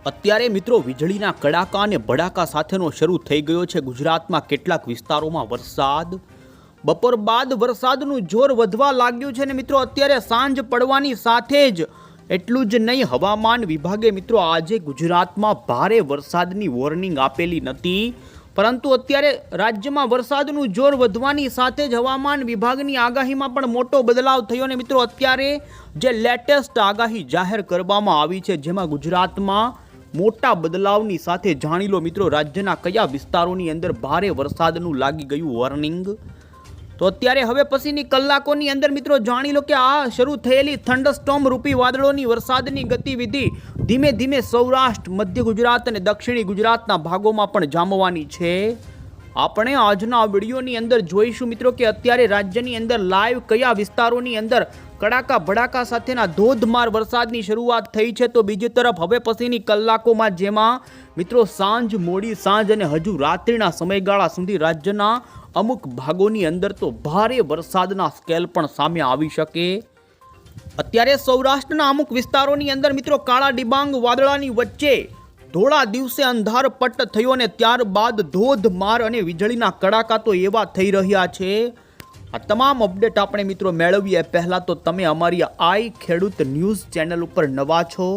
અત્યારે મિત્રો વીજળીના કડાકા અને ભડાકા સાથેનો શરૂ થઈ ગયો છે ગુજરાતમાં કેટલાક વિસ્તારોમાં વરસાદ. બપોર બાદ વરસાદનું જોર વધવા લાગ્યું છે ને મિત્રો અત્યારે સાંજ પડવાની સાથે જ એટલું જ નહીં, હવામાન વિભાગે મિત્રો આજે ગુજરાતમાં ભારે વરસાદની વોર્નિંગ આપેલી નથી, પરંતુ અત્યારે રાજ્યમાં વરસાદનું જોર વધવાની સાથે જ હવામાન વિભાગની આગાહીમાં પણ મોટો બદલાવ થયો ને મિત્રો અત્યારે જે લેટેસ્ટ આગાહી જાહેર કરવામાં આવી છે જેમાં ગુજરાતમાં મોટા બદલાવની સાથે જાણી લો મિત્રો રાજ્યના કયા વિસ્તારોની અંદર ભારે વરસાદનું લાગી ગયું વોર્નિંગ. તો અત્યારે હવે પછીની કલાકોની અંદર મિત્રો જાણી લો કે આ શરૂ થયેલી થંડરસ્ટોર્મ રૂપી વાદળોની વરસાદની ગતિવિધિ ધીમે ધીમે સૌરાષ્ટ્ર, મધ્ય ગુજરાત અને દક્ષિણી ગુજરાતના ભાગોમાં પણ જામવાની છે. આપણે આજના વિડીયોની અંદર જોઈશું મિત્રો કે અત્યારે રાજ્યની અંદર લાઈવ કયા વિસ્તારોની અંદર કડાકા ભડાકા સાથેના ધોધમાર વરસાદની શરૂઆત થઈ છે. તો બીજી તરફ હવે પછીની કલાકોમાં જેમાં મિત્રો સાંજ, મોડી સાંજ અને હજુ રાત્રિના સમયગાળા સુધી રાજ્યના અમુક ભાગોની અંદર તો ભારે વરસાદના સ્કેલ પણ સામે આવી શકે. અત્યારે સૌરાષ્ટ્રના અમુક વિસ્તારોની અંદર મિત્રો કાળા ડિબાંગ વાદળાની વચ્ચે ધોળા દિવસે અંધારપટ થયો અને ત્યારબાદ ધોધમાર અને વીજળીના કડાકા તો એવા થઈ રહ્યા છે. આ તમામ અપડેટ આપણે મિત્રો મેળવીએ પહેલાં તો તમે અમારી આઈ ખેડૂત ન્યૂઝ ચેનલ ઉપર નવા છો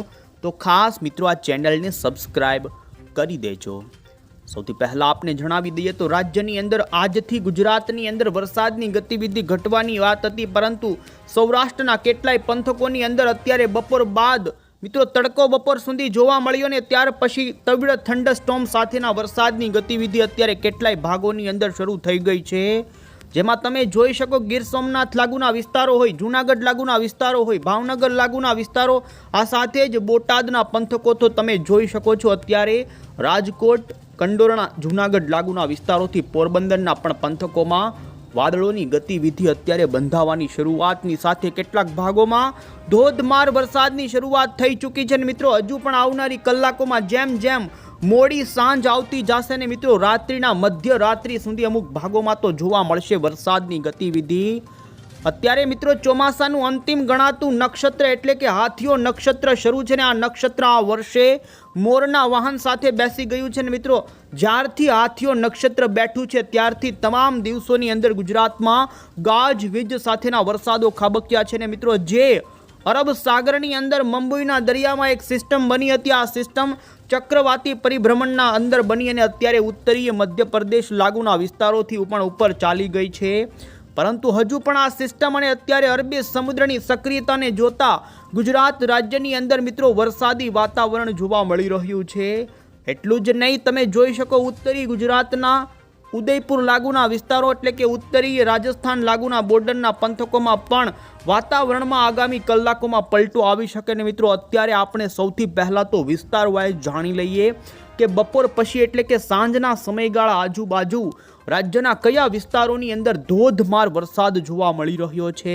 તો ખાસ મિત્રો આ ચેનલને સબસ્ક્રાઈબ કરી દેજો. સૌથી પહેલાં આપણે જણાવી દઈએ તો રાજ્યની અંદર આજથી ગુજરાતની અંદર વરસાદની ગતિવિધિ ઘટવાની વાત હતી, પરંતુ સૌરાષ્ટ્રના કેટલાય પંથકોની અંદર અત્યારે બપોર બાદ મિત્રો તડકો બપોર સુધી જોવા મળ્યો ને ત્યાર પછી તીવ્ર થંડરસ્ટોર્મ સાથેના વરસાદની ગતિવિધિ અત્યારે કેટલાય ભાગોની અંદર શરૂ થઈ ગઈ છે. જેમાં તમે જોઈ શકો ગીર સોમનાથ લાગુના વિસ્તારો હોય, જૂનાગઢ લાગુના વિસ્તારો હોય, ભાવનગર લાગુના વિસ્તારો, આ સાથે જ બોટાદના પંથકો તો તમે જોઈ શકો છો અત્યારે રાજકોટ, કંડોરણા, જૂનાગઢ લાગુના વિસ્તારોથી પોરબંદરના પણ પંથકોમાં વાદળોની ગતિવિધિ અત્યારે બંધાવાની શરૂઆતની સાથે કેટલાક ભાગોમાં ધોધમાર વરસાદની શરૂઆત થઈ ચૂકી છે ને મિત્રો હજુ પણ આવનારી કલાકોમાં જેમ જેમ મોડી સાંજ આવતી જશે ને મિત્રો રાત્રિના મધ્યરાત્રિ સુધી અમુક ભાગોમાં તો જોવા મળશે વરસાદની ગતિવિધિ. અત્યારે મિત્રો ચોમાસાનું અંતિમ ગણાતું નક્ષત્ર એટલે કે હાથીઓ નક્ષત્ર શરૂ છે ને આ નક્ષત્ર આ વર્ષે મોરના વાહન સાથે બેસી ગયું છે ને મિત્રો જ્યારથી હાથીઓ નક્ષત્ર બેઠું છે ત્યારથી તમામ દિવસોની અંદર ગુજરાતમાં ગાજવીજ સાથેના વરસાદો ખાબક્યા છે ને મિત્રો જે અરબ સાગરની અંદર મુંબઈના દરિયામાં એક સિસ્ટમ બની હતી, આ સિસ્ટમ ચક્રવાતી પરિભ્રમણના અંદર બની અને અત્યારે ઉત્તરીય મધ્યપ્રદેશ લાગુના વિસ્તારોથી પણ ઉપર ચાલી ગઈ છે. પરંતુ હજુ પણ આ સિસ્ટમ અને અત્યારે અરબી સમુદ્રની સક્રિયતાને જોતા ગુજરાત રાજ્યની અંદર મિત્રો વરસાદી વાતાવરણ જોવા મળી રહ્યું છે. એટલું જ નહીં, તમે જોઈ શકો ઉત્તરી ગુજરાતના ઉદયપુર લાગુના વિસ્તારો એટલે કે ઉત્તરીય રાજસ્થાન લાગુના બોર્ડરના પંથકોમાં પણ વાતાવરણમાં આગામી કલાકોમાં પલટો આવી શકે ને મિત્રો અત્યારે આપણે સૌથી પહેલાં તો વિસ્તાર વાઇઝ જાણી લઈએ કે બપોર પછી એટલે કે સાંજના સમયગાળા આજુબાજુ રાજ્યના કયા વિસ્તારોની અંદર ધોધમાર વરસાદ જોવા મળી રહ્યો છે.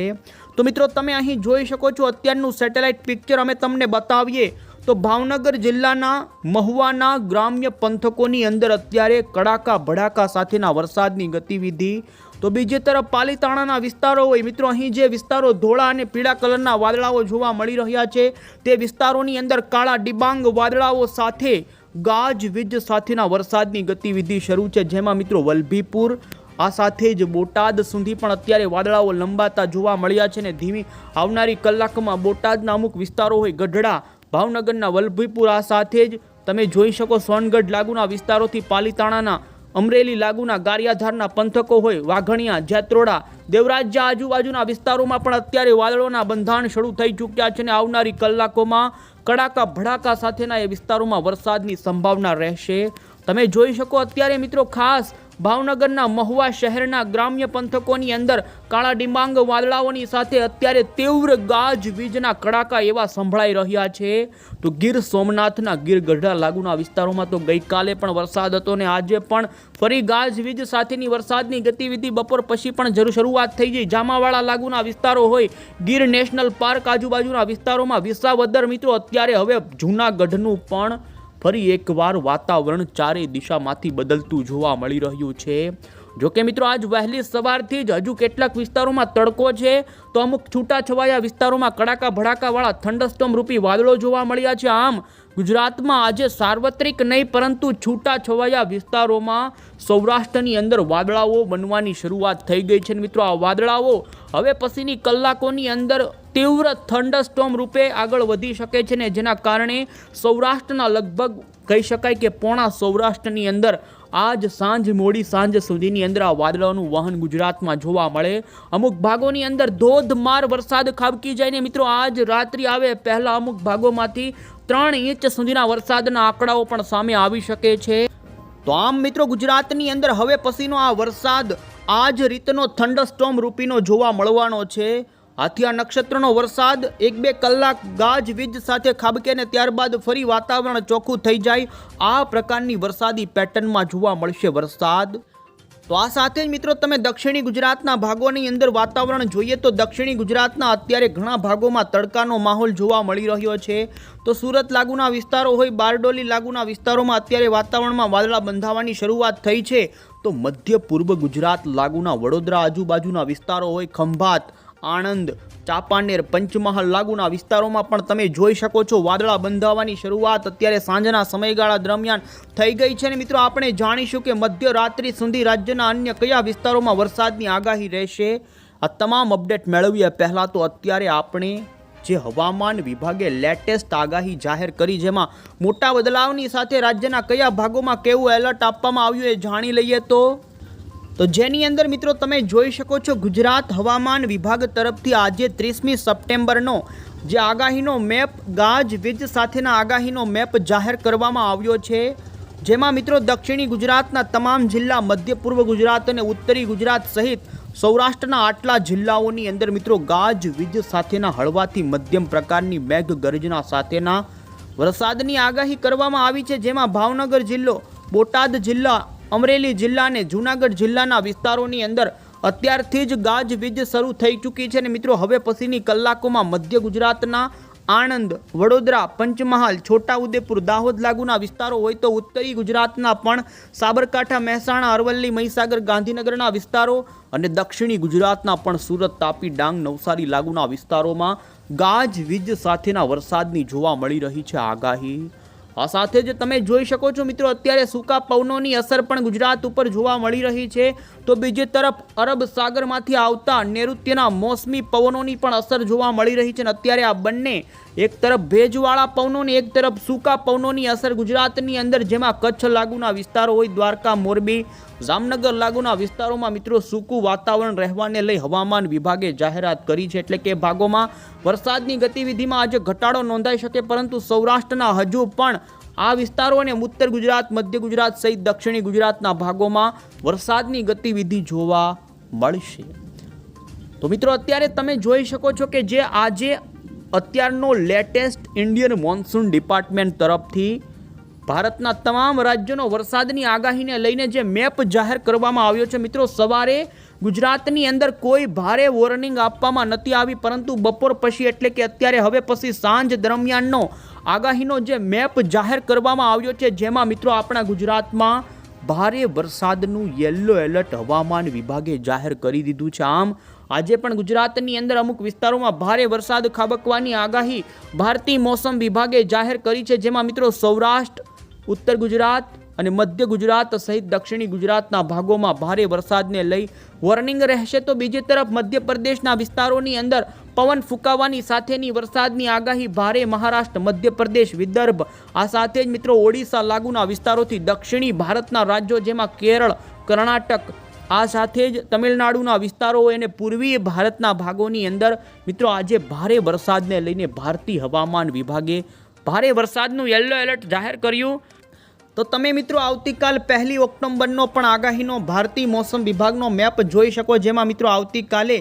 તો મિત્રો તમે અહીં જોઈ શકો છો અત્યારનું સેટેલાઇટ પિક્ચર અમે તમને બતાવીએ તો ભાવનગર જિલ્લાના મહુવાના ગ્રામ્ય પંથકોની અંદર અત્યારે કડાકા ભડાકા સાથેના વરસાદની ગતિવિધિ. તો બીજી તરફ પાલીતાણાના વિસ્તારો હોય મિત્રો અહીં જે વિસ્તારો ધોળા અને પીળા કલરના વાદળાઓ જોવા મળી રહ્યા છે તે વિસ્તારોની અંદર કાળા ડિબાંગ વાદળાઓ સાથે ગાજવીજ સાથેના વરસાદની ગતિવિધિ શરૂ છે, જેમાં મિત્રો વલભીપુર આ સાથે જ બોટાદ સુધી પણ અત્યારે વાદળાઓ લંબાતા જોવા મળ્યા છે ને ધીમી આવનારી કલાકમાં બોટાદના અમુક વિસ્તારો હોય, ગઢડા, ભાવનગરના વલભીપુર આ સાથે જ તમે જોઈ શકો સોનગઢ લાગુના વિસ્તારોથી પાલીતાણાના, અમરેલી લાગુના ગારિયાધારના પંથકો હોય, વાઘણિયા, જેત્રોડા, દેવરાજ્યા આજુબાજુના વિસ્તારોમાં પણ અત્યારે વાદળોના બંધાણ શરૂ થઈ ચૂક્યા છે અને આવનારી કલાકોમાં કડાકા ભડાકા સાથેના એ વિસ્તારોમાં વરસાદની સંભાવના રહેશે. તમે જોઈ શકો અત્યારે મિત્રો ખાસ ભાવનગરના મહુવા શહેરના ગ્રામ્ય પંથકોની અંદર કાળા ડિબાંગ વાદળાઓની સાથે અત્યારે તીવ્ર ગાજવીજના કડાકા એવા સંભળાઈ રહ્યા છે. તો ગીર સોમનાથના ગીર ગઢડા લાગુના વિસ્તારોમાં તો ગઈકાલે પણ વરસાદ હતો ને આજે પણ ફરી ગાજવીજ સાથેની વરસાદની ગતિવિધિ બપોર પછી પણ શરૂઆત થઈ ગઈ. જામાવાળા લાગુના વિસ્તારો હોય, ગીર નેશનલ પાર્ક આજુબાજુના વિસ્તારોમાં, વિસાવદર મિત્રો અત્યારે હવે જૂનાગઢનું પણ ફરી એકવાર વાતાવરણ ચારે દિશામાંથી બદલતું જોવા મળી રહ્યું છે. જોકે મિત્રો આજ વહેલી સવારથી જ હજુ કેટલાક વિસ્તારોમાં તડકો છે તો અમુક છૂટાછવાયા વિસ્તારોમાં કડાકા ભડાકાવાળા થંડરસ્ટોર્મ રૂપી વાદળો જોવા મળ્યા છે. આમ ગુજરાતમાં આજે સાર્વત્રિક નહીં પરંતુ છૂટાછવાયા વિસ્તારોમાં સૌરાષ્ટ્રની અંદર વાદળાઓ બનવાની શરૂઆત થઈ ગઈ છે. મિત્રો, આ વાદળાઓ હવે પછીની કલાકોની અંદર તીવ્ર થંડરસ્ટોર્મ રૂપે આગળ વધી શકે છે ને જેના કારણે સૌરાષ્ટ્રના લગભગ કહી શકાય કે પોણા સૌરાષ્ટ્રની અંદર આજ મોડી સાંજ સુધીની અંદર આ વાદળાઓનું વહન ગુજરાતમાં જોવા મળે. અમુક ભાગોની અંદર ધોધમાર વરસાદ ખાબકી જાય ને મિત્રો આજ રાત્રિ આવે પહેલા અમુક ભાગોમાંથી 3 ઇંચ સુધીના વરસાદના આંકડાઓ પણ સામે આવી શકે છે. તો આમ મિત્રો ગુજરાતની અંદર હવે પછીનો આ વરસાદ આજ રીતનો થંડરસ્ટોર્મ રૂપીનો જોવા મળવાનો છે. આથી આ નક્ષત્રનો વરસાદ 1-2 કલાક ગાજવીજ સાથે ખાબકે ને ત્યારબાદ ફરી વાતાવરણ ચોખ્ખું થઈ જાય આ પ્રકારની વરસાદી પેટર્નમાં જોવા મળશે વરસાદ. તો આ સાથે જ મિત્રો તમે દક્ષિણી ગુજરાતના ભાગોની અંદર વાતાવરણ જોઈએ તો દક્ષિણી ગુજરાતના અત્યારે ઘણા ભાગોમાં તડકાનો માહોલ જોવા મળી રહ્યો છે. તો સુરત લાગુના વિસ્તારો હોય, બારડોલી લાગુના વિસ્તારોમાં અત્યારે વાતાવરણમાં વાદળા બંધાવાની શરૂઆત થઈ છે. તો મધ્ય પૂર્વ ગુજરાત લાગુના વડોદરા આજુબાજુના વિસ્તારો હોય, ખંભાત, આણંદ, ચાંપાનેર, પંચમહાલ લાગુના વિસ્તારોમાં પણ તમે જોઈ શકો છો વાદળા બંધાવાની શરૂઆત અત્યારે સાંજના સમયગાળા દરમિયાન થઈ ગઈ છે. ને મિત્રો આપણે જાણીશું કે મધ્યરાત્રિ સુધી રાજ્યના અન્ય કયા વિસ્તારોમાં વરસાદની આગાહી રહેશે. આ તમામ અપડેટ મેળવીએ પહેલાં તો અત્યારે આપણે જે હવામાન વિભાગે લેટેસ્ટ આગાહી જાહેર કરી જેમાં મોટા બદલાવની સાથે રાજ્યના કયા ભાગોમાં કેવું એલર્ટ આપવામાં આવ્યું એ જાણી લઈએ. તો જેની અંદર મિત્રો તમે જોઈ શકો છો ગુજરાત હવામાન વિભાગ તરફથી આજે 30મી સપ્ટેમ્બરનો જે આગાહીનો મેપ ગાજવીજ સાથેના આગાહીનો મેપ જાહેર કરવામાં આવ્યો છે. જેમાં મિત્રો દક્ષિણી ગુજરાતના તમામ જિલ્લા, મધ્ય પૂર્વ ગુજરાત અને ઉત્તરી ગુજરાત સહિત સૌરાષ્ટ્રના આટલા જિલ્લાઓની અંદર મિત્રો ગાજવીજ સાથેના હળવાથી મધ્યમ પ્રકારની મેઘગર્જના સાથેના વરસાદની આગાહી કરવામાં આવી છે. જેમાં ભાવનગર જિલ્લો, બોટાદ જિલ્લા, અમરેલી જિલ્લા અને જૂનાગઢ જિલ્લાના વિસ્તારોની અંદર અત્યારથી જ ગાજવીજ શરૂ થઈ ચૂકી છે. અને મિત્રો હવે પછીની કલાકોમાં મધ્ય ગુજરાતના આણંદ, વડોદરા, પંચમહાલ, છોટાઉદેપુર, દાહોદ લાગુના વિસ્તારો હોય તો ઉત્તરી ગુજરાતના પણ સાબરકાંઠા, મહેસાણા, અરવલ્લી, મહીસાગર, ગાંધીનગરના વિસ્તારો અને દક્ષિણી ગુજરાતના પણ સુરત, તાપી, ડાંગ, નવસારી લાગુના વિસ્તારોમાં ગાજવીજ સાથેના વરસાદની જોવા મળી રહી છે આગાહી. આ સાથે જ તમે જોઈ શકો છો મિત્રો અત્યારે સૂકા પવનોની અસર પણ ગુજરાત ઉપર જોવા મળી રહી છે. તો બીજી તરફ અરબ સાગરમાંથી આવતા નૈઋત્યના મોસમી પવનોની પણ અસર જોવા મળી રહી છે. અને અત્યારે આ બંને એક તરફ ભેજવાળા પવનોની, એક તરફ સૂકા પવનોની અસર ગુજરાતની અંદર જેમાં કચ્છ લાગુના વિસ્તારો હોય, દ્વારકા, મોરબી, જામનગર લાગુના વિસ્તારોમાં મિત્રો સૂકું વાતાવરણ રહેવાને લઈ હવામાન વિભાગે જાહેરાત કરી છે. એટલે કે ભાગોમાં વરસાદની ગતિવિધિમાં આજે ઘટાડો નોંધાઈ શકે પરંતુ સૌરાષ્ટ્રના હજુ પણ આ વિસ્તારો અને ઉત્તર ગુજરાત, મધ્ય ગુજરાત સહિત દક્ષિણી ગુજરાતના ભાગોમાં વરસાદની ગતિવિધિ જોવા મળશે. તો મિત્રો અત્યારે તમે જોઈ શકો છો કે જે આજે અત્યારનો લેટેસ્ટ ઇન્ડિયન મોન્સૂન ડિપાર્ટમેન્ટ તરફથી ભારતના તમામ રાજ્યોનો વરસાદની આગાહીને લઈને જે મેપ જાહેર કરવામાં આવ્યો છે. મિત્રો સવારે ગુજરાતની અંદર કોઈ ભારે વોર્નિંગ આપવામાં નથી આવી પરંતુ બપોર પછી એટલે કે અત્યારે હવે પછી સાંજ દરમિયાનનો આગાહીનો જે મેપ જાહેર કરવામાં આવ્યો છે જેમાં મિત્રો આપણા ગુજરાતમાં ભારે વરસાદનું યલો એલર્ટ હવામાન વિભાગે જાહેર કરી દીધું છે. આમ આજે પણ ગુજરાતની અંદર અમુક વિસ્તારોમાં ભારે વરસાદ ખાબકવાની આગાહી ભારતીય મોસમ વિભાગે જાહેર કરી છે. જેમાં મિત્રો સૌરાષ્ટ્ર, ઉત્તર ગુજરાત અને મધ્ય ગુજરાત સહિત દક્ષિણી ગુજરાતના ભાગોમાં ભારે વરસાદને લઈ વોર્નિંગ રહેશે. તો બીજી તરફ મધ્યપ્રદેશના વિસ્તારોની અંદર પવન ફૂંકાવાની સાથેની વરસાદની આગાહી ભારે મહારાષ્ટ્ર, મધ્યપ્રદેશ, વિદર્ભ આ સાથે જ મિત્રો ઓડિશા લાગુના વિસ્તારોથી દક્ષિણી ભારતના રાજ્યો જેમાં કેરળ, કર્ણાટક આ સાથે જ તમિલનાડુના વિસ્તારો અને પૂર્વીય ભારતના ભાગોની અંદર મિત્રો આજે ભારે વરસાદને લઈને ભારતીય હવામાન વિભાગે ભારે વરસાદનું યલો એલર્ટ જાહેર કર્યું. તો તમે મિત્રો આવતીકાલ 1 ઓક્ટોબરનો પણ આગાહીનો ભારતીય મોસમ વિભાગનો મેપ જોઈ શકો જેમાં મિત્રો આવતીકાલે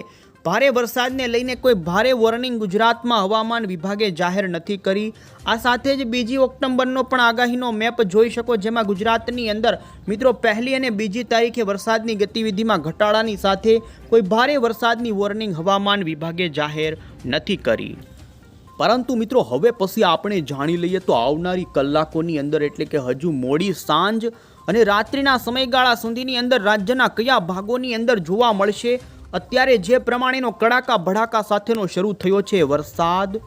ભારે વરસાદને લઈને કોઈ ભારે વોર્નિંગ ગુજરાતમાં હવામાન વિભાગે જાહેર નથી કરી. આ સાથે જ 2 ઓક્ટોબરનો પણ આગાહીનો મેપ જોઈ શકો જેમાં ગુજરાતની અંદર મિત્રો 1 અને 2 તારીખે વરસાદની ગતિવિધિમાં ઘટાડાની સાથે કોઈ ભારે વરસાદની વોર્નિંગ હવામાન વિભાગે જાહેર નથી કરી. પરંતુ મિત્રો હવે પછી આપણે જાણી લઈએ તો આવનારી કલાકોની અંદર એટલે કે હજુ મોડી સાંજ અને રાત્રિના સમયગાળા સુધીની અંદર રાજ્યના કયા ભાગોની અંદર જોવા મળશે અત્યારે જે પ્રમાણેનો કડાકા ભડાકા સાથેનો શરૂ થયો છે વરસાદ.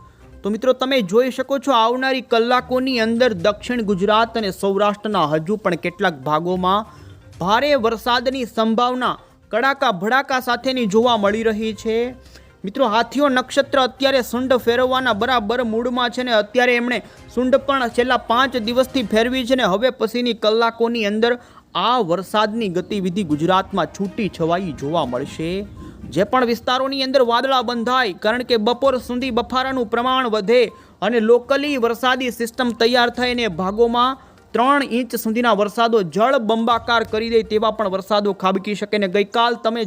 તો મિત્રો તમે જોઈ શકો છો આવનારી કલાકોની અંદર દક્ષિણ ગુજરાત અને સૌરાષ્ટ્રના હજુ પણ કેટલાક ભાગોમાં ભારે વરસાદની સંભાવના કડાકા ભડાકા સાથેની જોવા મળી રહી છે। મિત્રો હાથીઓ નક્ષત્ર અત્યારે સૂંઢ ફેરવવાના બરાબર મૂડમાં છે ને અત્યારે એમણે સૂંઢ પણ છેલ્લા 5 દિવસથી ફેરવી છે ને હવે પછીની કલાકોની અંદર આ વરસાદની ગતિવિધિ ગુજરાતમાં છૂટી છવાઈ જોવા મળશે। જે પણ વિસ્તારોની અંદર વાદળા બંધાય, કારણ કે બપોર સુધી બફારાનું પ્રમાણ વધે અને લોકલી વરસાદી સિસ્ટમ તૈયાર થઈને ભાગોમાં 3 ઇંચ સુધીના વરસાદો જળ બંબાકાર કરી દે તેવા પણ વરસાદો ખાબકી શકે ને ગઈકાલ તમે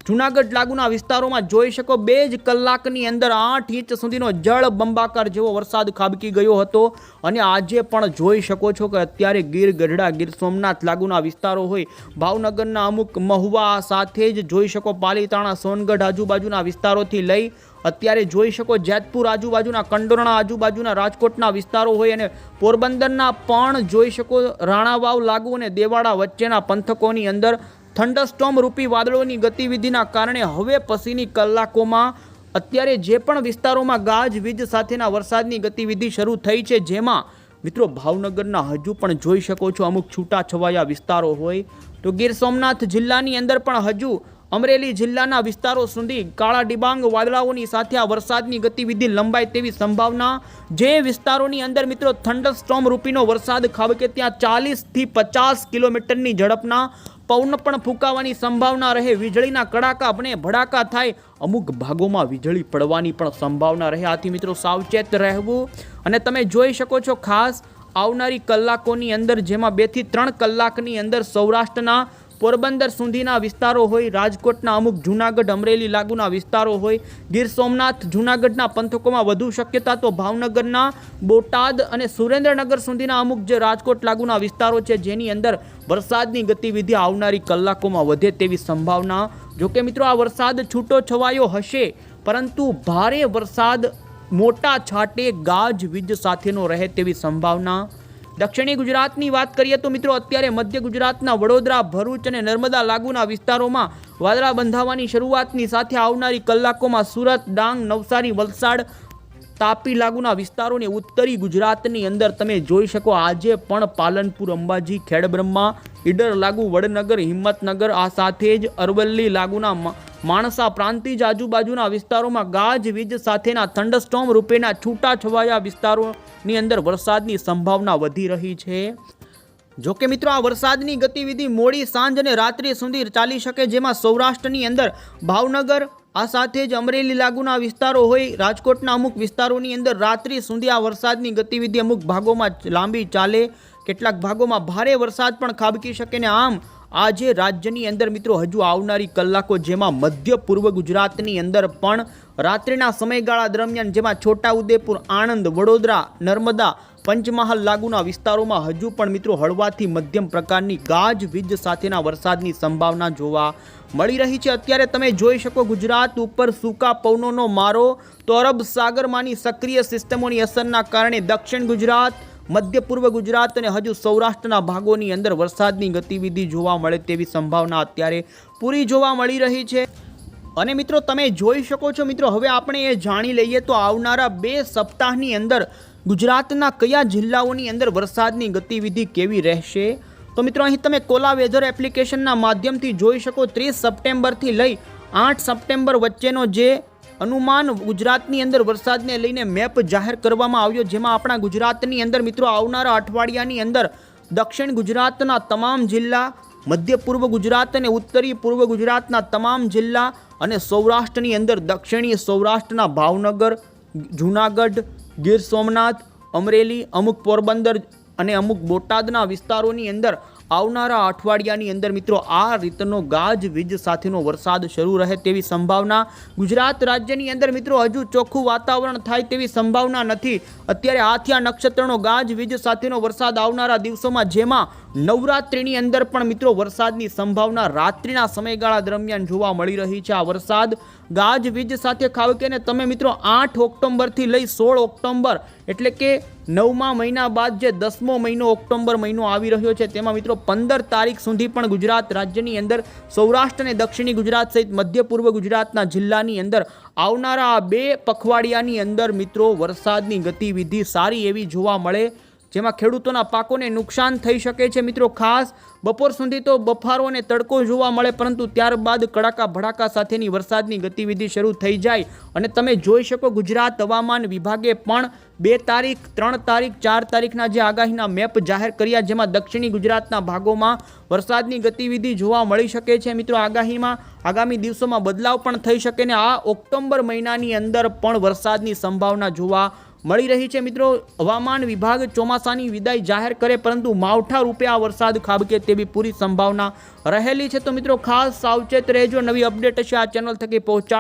જૂનાગઢ લાગુના વિસ્તારોમાં જોઈ શકો 2 જ કલાકની અંદર 8 ઇંચ સુધીનો જળ બંબાકાર જેવો વરસાદ ખાબકી ગયો હતો અને આજે પણ જોઈ શકો છો કે અત્યારે ગીર ગઢડા ગીર સોમનાથ લાગુના વિસ્તારો હોય, ભાવનગરના અમુક મહુવા સાથે જ જોઈ શકો પાલીતાણા સોનગઢ આજુબાજુના વિસ્તારોથી લઈ અત્યારે જોઈ શકો જેતપુર આજુબાજુના કંડોરણા આજુબાજુના રાજકોટના વિસ્તારો હોય અને પોરબંદરના પણ જોઈ શકો રાણાવાવ લાગુ અને દેવાડા વચ્ચેના પંથકોની અંદર થંડરસ્ટોર્મ રૂપી વાદળોની ગતિવિધિના કારણે હવે પછીની કલાકોમાં અત્યારે જે પણ વિસ્તારોમાં ગાજવીજ સાથેના વરસાદની ગતિવિધિ શરૂ થઈ છે, જેમાં મિત્રો ભાવનગરના હજુ પણ જોઈ શકો છો અમુક છૂટાછવાયા વિસ્તારો હોય તો ગીર સોમનાથ જિલ્લાની અંદર પણ હજુ અમરેલી જિલ્લાના વિસ્તારો સુધી કાળા ડિબાંગ વાદળાઓની સાથે આ વરસાદની ગતિવિધિ લંબાય તેવી સંભાવના। જે વિસ્તારોની અંદર મિત્રો થંડરસ્ટોર્મ રૂપીનો વરસાદ ખાબકે ત્યાં 40થી 50 કિલોમીટરની ઝડપના પવન પણ ફૂંકાવાની સંભાવના રહે, વીજળીના કડાકા અને ભડાકા થાય, અમુક ભાગોમાં વીજળી પડવાની પણ સંભાવના રહે। આથી મિત્રો સાવચેત રહેવું અને તમે જોઈ શકો છો ખાસ આવનારી કલાકોની અંદર જેમાં 2 થી 3 કલાકની અંદર સૌરાષ્ટ્રના પોરબંદર સુધીના વિસ્તારો હોય, રાજકોટના અમુક જૂનાગઢ અમરેલી લાગુના વિસ્તારો હોય, ગીર સોમનાથ જૂનાગઢના પંથકોમાં વધુ શક્યતા તો ભાવનગરના બોટાદ અને સુરેન્દ્રનગર સુધીના અમુક જે રાજકોટ લાગુના વિસ્તારો છે જેની અંદર વરસાદની ગતિવિધિ આવનારી કલાકોમાં વધે તેવી સંભાવના। જોકે મિત્રો આ વરસાદ છૂટો છવાયો હશે પરંતુ ભારે વરસાદ મોટા છાંટે ગાજવીજ સાથેનો રહે તેવી સંભાવના। દક્ષિણી ગુજરાતની વાત કરીએ તો મિત્રો અત્યારે મધ્ય ગુજરાતના વડોદરા ભરૂચ અને નર્મદા લાગુના વિસ્તારોમાં વાદળા બંધાવાની શરૂઆતની સાથે આવનારી કલાકોમાં સુરત ડાંગ નવસારી વલસાડ તાપી લાગુના વિસ્તારોને ઉત્તરી ગુજરાતની અંદર તમે જોઈ શકો આજે પણ પાલનપુર અંબાજી ખેડબ્રહ્મા ઈડર લાગુ વડનગર હિંમતનગર આ સાથે જ અરવલ્લી લાગુના માણસા પ્રાંતિજ આજુબાજુના વિસ્તારોમાં ગાજવીજ સાથેના થંડરસ્ટોર્મ રૂપેના છૂટાછવાયા વિસ્તારોની અંદર વરસાદની સંભાવના વધી રહી છે। જોકે મિત્રો આ વરસાદની ગતિવિધિ મોડી સાંજ અને રાત્રિ સુધી ચાલી શકે, જેમાં સૌરાષ્ટ્રની અંદર ભાવનગર આ સાથે જ અમરેલી લાગુના વિસ્તારો હોય, રાજકોટના અમુક વિસ્તારોની અંદર રાત્રિ સુધી આ વરસાદની ગતિવિધિ અમુક ભાગોમાં લાંબી ચાલે, કેટલાક ભાગોમાં ભારે વરસાદ પણ ખાબકી શકે ને આમ આજે રાજ્યની અંદર મિત્રો હજુ આવનારી કલાકો જેમાં મધ્ય પૂર્વ ગુજરાતની અંદર પણ રાત્રિના સમયગાળા દરમિયાન જેમાં છોટાઉદેપુર આણંદ વડોદરા નર્મદા પંચમહાલ લાગુના વિસ્તારોમાં હજુ પણ મિત્રો હળવાથી મધ્યમ પ્રકારની ગાજવીજ સાથેના વરસાદની સંભાવના જોવા મળી રહી છે। અત્યારે તમે જોઈ શકો ગુજરાત ઉપર સૂકા પવનોનો મારો તો અરબ સાગરમાંની સક્રિય સિસ્ટમોની અસરના કારણે દક્ષિણ ગુજરાત મધ્ય પૂર્વ ગુજરાત અને હજુ સૌરાષ્ટ્રના ભાગોની અંદર વરસાદની ગતિવિધિ જોવા મળે તેવી સંભાવના અત્યારે પૂરી જોવા મળી રહી છે। અને મિત્રો તમે જોઈ શકો છો મિત્રો હવે આપણે એ જાણી લઈએ તો આવનારા 2 સપ્તાહની અંદર ગુજરાતના કયા જિલ્લાઓની અંદર વરસાદની ગતિવિધિ કેવી રહેશે। તો મિત્રો અહીં તમે કોલા વેધર એપ્લિકેશનના માધ્યમથી જોઈ શકો 30 સપ્ટેમ્બરથી લઈ 8 સપ્ટેમ્બર વચ્ચેનો જે અનુમાન ગુજરાતની અંદર વરસાદને લઈને મેપ જાહેર કરવામાં આવ્યો, જેમાં આપણા ગુજરાતની અંદર મિત્રો આવનારા અઠવાડિયાની અંદર દક્ષિણ ગુજરાતના તમામ જિલ્લા, મધ્ય પૂર્વ ગુજરાત અને ઉત્તરી પૂર્વ ગુજરાતના તમામ જિલ્લા અને સૌરાષ્ટ્રની અંદર દક્ષિણી સૌરાષ્ટ્રના ભાવનગર જૂનાગઢ ગીર સોમનાથ અમરેલી અમુક પોરબંદર અને અમુક બોટાદના વિસ્તારોની અંદર આવનારા અઠવાડિયાની અંદર મિત્રો આ રીતનો ગાજવીજ સાથેનો વરસાદ શરૂ રહે તેવી સંભાવના। ગુજરાત રાજ્યની અંદર મિત્રો હજુ ચોખ્ખું વાતાવરણ થાય તેવી સંભાવના નથી। અત્યારે આથિયા નક્ષત્રનો ગાજવીજ સાથેનો વરસાદ આવનારા દિવસોમાં જેમાં નવરાત્રિની અંદર પણ મિત્રો વરસાદની સંભાવના રાત્રિના સમયગાળા દરમિયાન જોવા મળી રહી છે. આ વરસાદ ગાજવીજ સાથે ખાબકે ને તમે મિત્રો 8 ઓક્ટોબરથી લઈ 16 ઓક્ટોબર એટલે કે 9મા મહિના બાદ જે 10મો મહિનો ઓક્ટોબર મહિનો આવી રહ્યો છે તેમાં મિત્રો 15 તારીખ સુધી પણ ગુજરાત રાજ્યની અંદર સૌરાષ્ટ્ર અને દક્ષિણી ગુજરાત સહિત મધ્ય પૂર્વ ગુજરાતના જિલ્લાની અંદર આવનારા 2 પખવાડિયાની અંદર મિત્રો વરસાદની ગતિવિધિ સારી એવી જોવા મળે, જેમાં ખેડૂતોના પાકોને નુકસાન થઈ શકે છે. મિત્રો ખાસ બપોર સુધી તો બફારો અને તડકો જોવા મળે, પરંતુ ત્યારબાદ કડાકા ભડાકા સાથેની વરસાદની ગતિવિધિ શરૂ થઈ જાય અને તમે જોઈ શકો ગુજરાત હવામાન વિભાગે પણ 2 તારીખ 3 તારીખ 4 તારીખના જે આગાહીના મેપ જાહેર કર્યા, જેમાં દક્ષિણી ગુજરાતના ભાગોમાં વરસાદની ગતિવિધિ જોવા મળી શકે છે. મિત્રો આગાહીમાં આગામી દિવસોમાં બદલાવ પણ થઈ શકે ને આ ઓક્ટોબર મહિનાની અંદર પણ વરસાદની સંભાવના જોવા મળી રહી છે. મિત્રો હવામાન વિભાગ ચોમાસાની વિદાય જાહેર કરે, પરંતુ માવઠા રૂપે આ વરસાદ ખાબકે તેવી પૂરી સંભાવના રહેલી છે. તો મિત્રો ખાસ સાવચેત રહેજો. નવી અપડેટ હશે આ ચેનલ થકી પહોંચાડ